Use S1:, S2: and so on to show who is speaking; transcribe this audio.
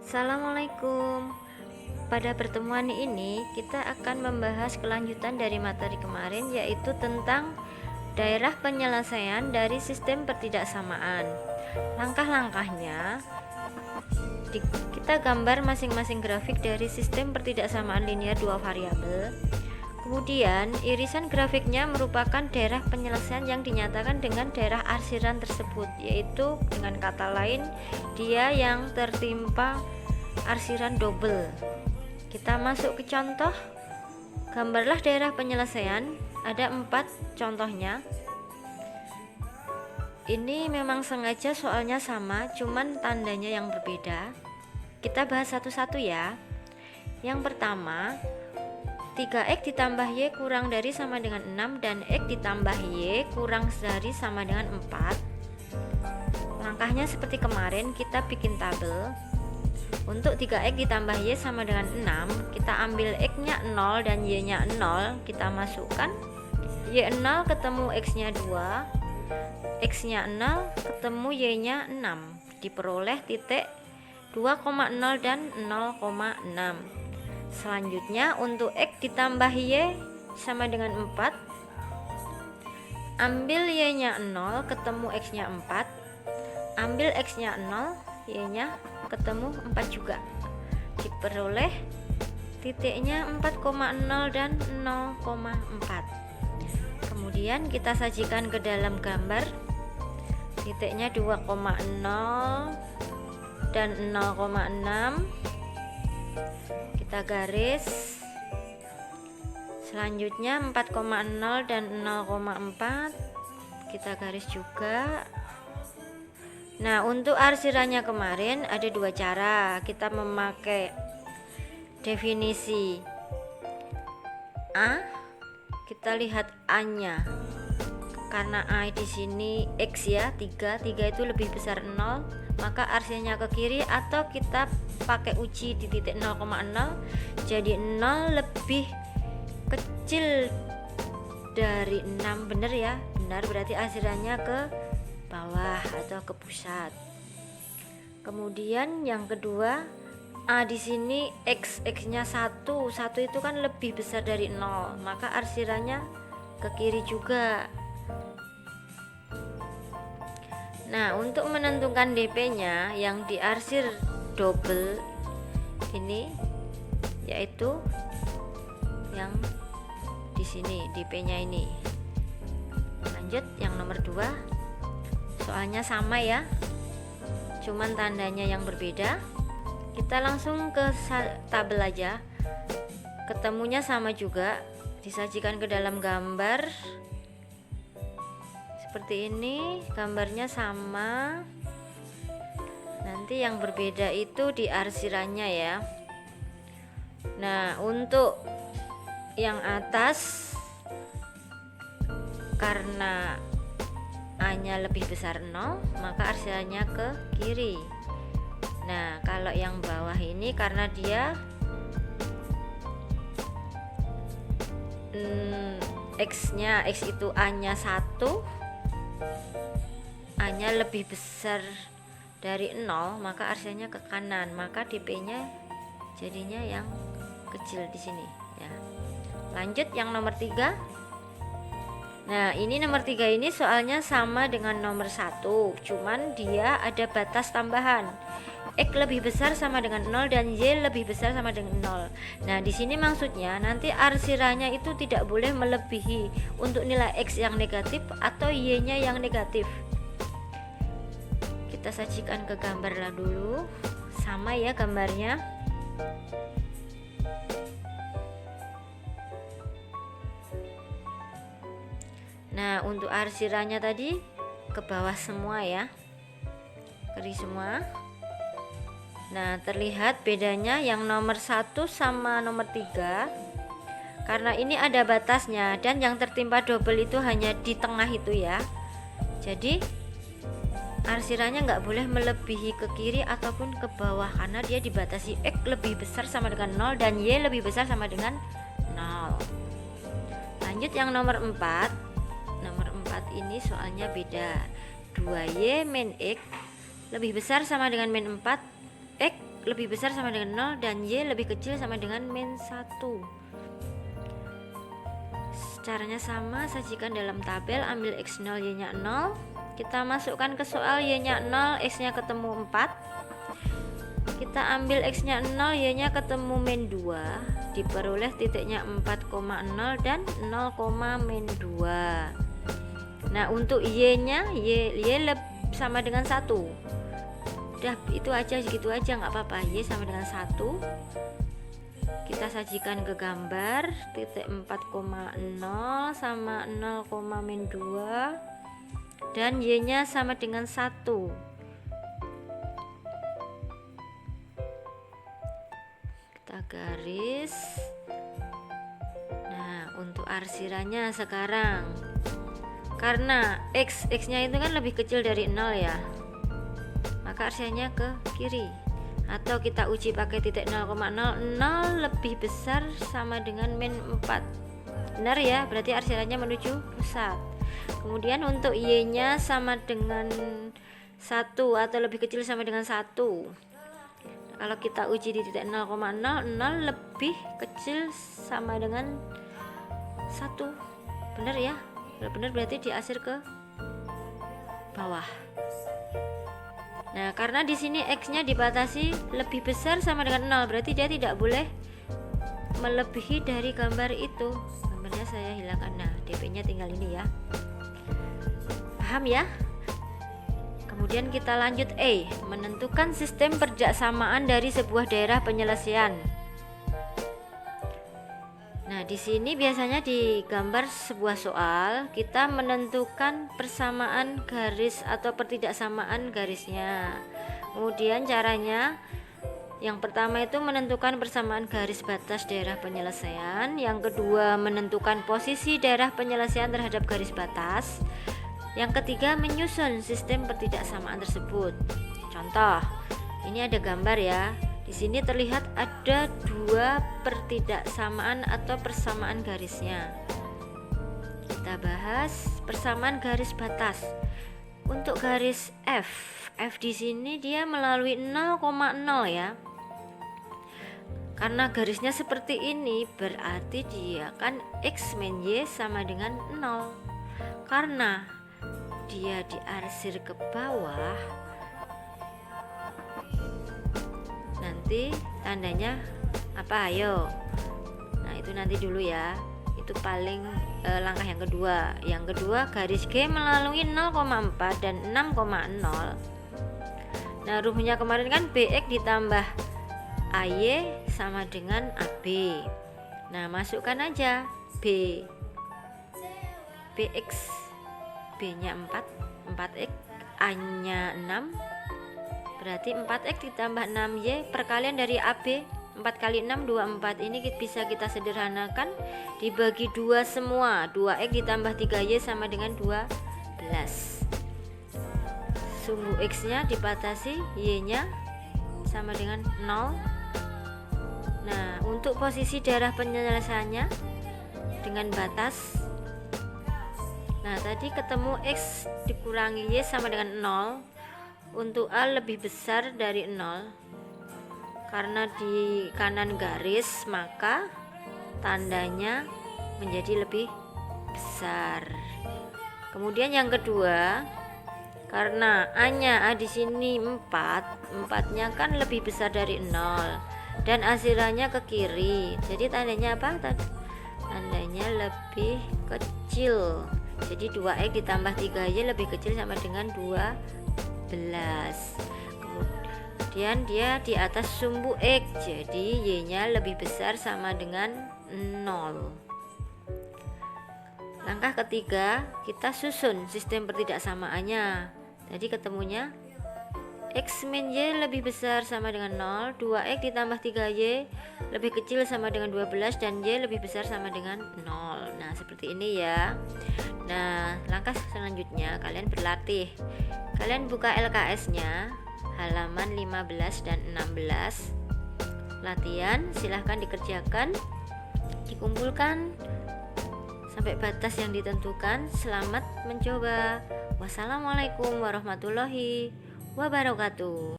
S1: Assalamualaikum. Pada pertemuan ini kita akan membahas kelanjutan dari materi kemarin, yaitu tentang daerah penyelesaian dari sistem pertidaksamaan. Langkah-langkahnya, kita gambar masing-masing grafik dari sistem pertidaksamaan linear dua variabel. Kemudian irisan grafiknya merupakan daerah penyelesaian yang dinyatakan dengan daerah arsiran tersebut, yaitu dengan kata lain dia yang tertimpa arsiran double. Kita masuk ke contoh. Gambarlah daerah penyelesaian. Ada 4 contohnya. Ini memang sengaja soalnya sama, cuman tandanya yang berbeda. Kita bahas satu-satu ya. Yang pertama, 3x ditambah y kurang dari sama dengan 6 dan x ditambah y kurang dari sama dengan 4. Langkahnya seperti kemarin, kita bikin tabel. Untuk 3x ditambah y sama dengan 6, kita ambil x-nya 0 dan y-nya 0, kita masukkan. Y 0 ketemu x-nya 2, x-nya 0 ketemu y-nya 6, diperoleh titik 2,0 dan 0,6. Selanjutnya untuk x ditambah y sama dengan 4, ambil y-nya 0 ketemu x-nya 4, ambil x-nya 0, y-nya ketemu 4 juga, diperoleh titiknya 4,0 dan 0,4. Kemudian kita sajikan ke dalam gambar. Titiknya 2,0 dan 0,6, kita garis. Selanjutnya 4,0 dan 0,4 kita garis juga. Nah, untuk arsirannya kemarin ada 2 cara. Kita memakai definisi A. Kita lihat A-nya. Karena A di sini X ya, 3 itu lebih besar 0, maka arsirannya ke kiri, atau kita pakai uji di titik 0,0. Jadi 0 lebih kecil dari 6, benar ya? Benar, berarti arsirannya ke bawah atau ke pusat. Kemudian yang kedua, A di sini x-nya 1 itu kan lebih besar dari 0, maka arsirannya ke kiri juga. Nah, untuk menentukan DP-nya yang diarsir double ini, yaitu yang di sini DP-nya ini. Lanjut yang nomor 2. Soalnya sama ya, cuman tandanya yang berbeda. Kita langsung ke tabel aja. Ketemunya sama juga, disajikan ke dalam gambar seperti ini. Gambarnya sama, nanti yang berbeda itu di arsirannya ya. Nah, untuk yang atas karena A-nya lebih besar 0, maka arsirannya ke kiri. Nah, kalau yang bawah ini karena dia X itu A-nya 1, A-nya lebih besar dari 0, maka arsirannya ke kanan, maka DP-nya jadinya yang kecil di sini ya. Lanjut yang nomor 3. Nah, ini nomor 3 ini soalnya sama dengan nomor 1, cuman dia ada batas tambahan. X lebih besar sama dengan 0 dan Y lebih besar sama dengan 0. Nah, di sini maksudnya nanti arsirannya itu tidak boleh melebihi untuk nilai X yang negatif atau Y-nya yang negatif. Kita sajikan ke gambar dulu. Sama ya gambarnya. Nah, untuk arsirannya tadi ke bawah semua ya, kiri semua. Nah, terlihat bedanya yang nomor 1 sama nomor 3, karena ini ada batasnya, dan yang tertimpa double itu hanya di tengah itu ya. Jadi arsirannya nggak boleh melebihi ke kiri ataupun ke bawah, karena dia dibatasi X lebih besar sama dengan 0 dan Y lebih besar sama dengan 0. Lanjut yang nomor 4. Nomor 4 ini soalnya beda. 2Y min X lebih besar sama dengan min 4, X lebih besar sama dengan 0 dan Y lebih kecil sama dengan min 1. Caranya sama, sajikan dalam tabel, ambil X0 Y nya 0, kita masukkan ke soal Y nya 0, X nya ketemu 4, kita ambil X nya 0, Y nya ketemu min 2, diperoleh titiknya 4,0 dan 0, min 2. Nah untuk Y nya Y sama dengan 1. Udah itu aja, segitu aja, nggak apa-apa. Y sama dengan 1, kita sajikan ke gambar, titik 4,0 sama 0, min 2 dan Y nya sama dengan 1. Kita garis. Nah untuk arsirannya sekarang, karena X nya itu kan lebih kecil dari 0 ya, maka arsirannya ke kiri, atau kita uji pakai titik 0,0, 0 lebih besar sama dengan min 4. Benar ya, berarti arsirannya menuju pusat. Kemudian untuk Y nya sama dengan 1 atau lebih kecil sama dengan 1. Kalau kita uji di titik 0,0, 0 lebih kecil sama dengan 1. Benar ya? Benar, berarti diasir ke bawah. Nah, karena di sini X-nya dibatasi lebih besar sama dengan 0, berarti dia tidak boleh melebihi dari gambar itu. Gambarnya saya hilangkan. Nah, DP-nya tinggal ini ya. Paham ya? Kemudian kita lanjut E, menentukan sistem perjaksamaan dari sebuah daerah penyelesaian. Nah, di sini biasanya di gambar sebuah soal kita menentukan persamaan garis atau pertidaksamaan garisnya. Kemudian caranya yang pertama itu menentukan persamaan garis batas daerah penyelesaian, yang kedua menentukan posisi daerah penyelesaian terhadap garis batas, yang ketiga menyusun sistem pertidaksamaan tersebut. Contoh, ini ada gambar ya. Di sini terlihat ada 2 pertidaksamaan atau persamaan garisnya. Kita bahas persamaan garis batas. Untuk garis F di sini dia melalui 0,0 ya. Karena garisnya seperti ini, berarti dia kan X min Y sama dengan 0. Karena dia diarsir ke bawah, nanti tandanya apa? Ayo. Nah itu nanti dulu ya, itu paling langkah yang kedua. Yang kedua, garis G melalui 0,4 dan 6,0. Nah rumusnya kemarin kan BX ditambah AY sama dengan AB. Nah masukkan aja BX, B nya 4, 4X, A nya 6, berarti 4X ditambah 6Y perkalian dari AB. 4 kali 6 24. Ini bisa kita sederhanakan, dibagi 2 semua. 2X ditambah 3Y sama dengan 12. Sumbu X nya dibatasi, Y nya sama dengan 0. Nah untuk posisi daerah penyelesaiannya dengan batas, nah tadi ketemu X dikurangi Y sama dengan 0. Untuk A lebih besar dari 0, karena di kanan garis maka tandanya menjadi lebih besar. Kemudian yang kedua, karena A-nya di sini 4, 4-nya kan lebih besar dari 0 dan arsirannya ke kiri. Jadi tandanya apa? Tandanya lebih kecil. Jadi 2X ditambah 3Y lebih kecil sama dengan 12. Kemudian dia di atas sumbu X, jadi Y-nya lebih besar sama dengan 0. Langkah ketiga, kita susun sistem pertidaksamaannya. Tadi ketemunya X min Y lebih besar sama dengan 0, 2X ditambah 3Y lebih kecil sama dengan 12, dan Y lebih besar sama dengan 0. Nah seperti ini ya. Nah langkah selanjutnya kalian berlatih. Kalian buka LKS nya halaman 15 dan 16. Latihan silahkan dikerjakan, dikumpulkan sampai batas yang ditentukan. Selamat mencoba. Wassalamualaikum warahmatullahi wabarakatuh.